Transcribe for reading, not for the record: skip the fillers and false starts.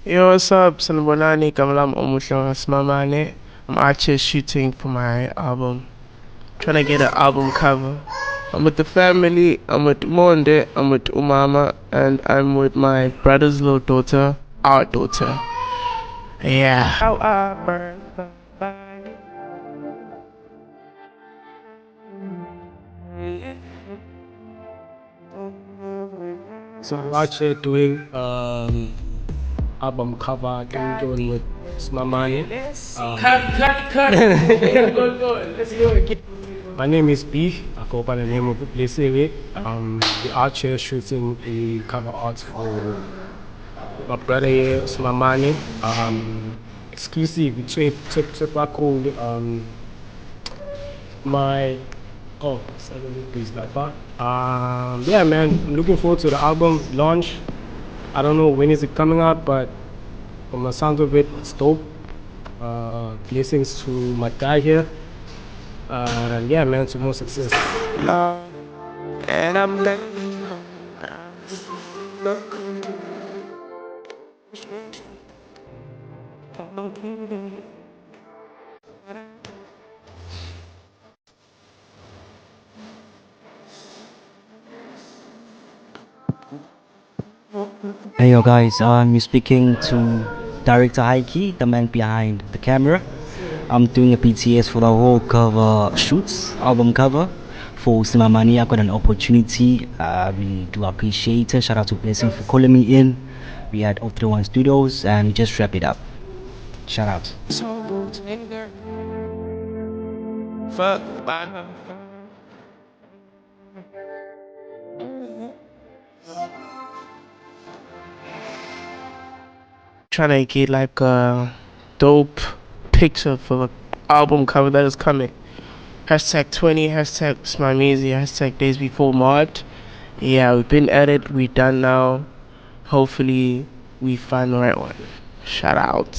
Yo, what's up? Sanibonani, Kamalam Usimamane. I'm actually shooting for my album. Trying to get an album cover. I'm with the family, I'm with Monde, I'm with Umama, and I'm with my brother's little daughter, our daughter. Yeah. How I burn the light. So I'm actually doing album cover. I'm doing with Usimamane. Cut. Go. Let's do it. My name is B. I go by the name of Blessing. The art here shooting the cover art for my brother here, Usimamane. Exclusive trip back home. My please like that. Yeah, man, I'm looking forward to the album launch. I don't know when is it coming out, but from the sound of it, it's dope. Blessings to my guy here. Yeah, man, to more success. And I'm back. Hey yo guys, you're speaking to Director Heike, the man behind the camera. I'm doing a PTS for the whole cover shoots, album cover for Usimamane. I got an opportunity. I really do appreciate it. Shout out to Blessing for calling me in. We had 031 Studios and we just wrapped it up. Shout out. Fuck, bye. Trying to get like a dope picture for the album cover that is coming. Hashtag 20, hashtag Smamezi, hashtag days before March. Yeah, we've been at it, we done now. Hopefully we find the right one. Shout out.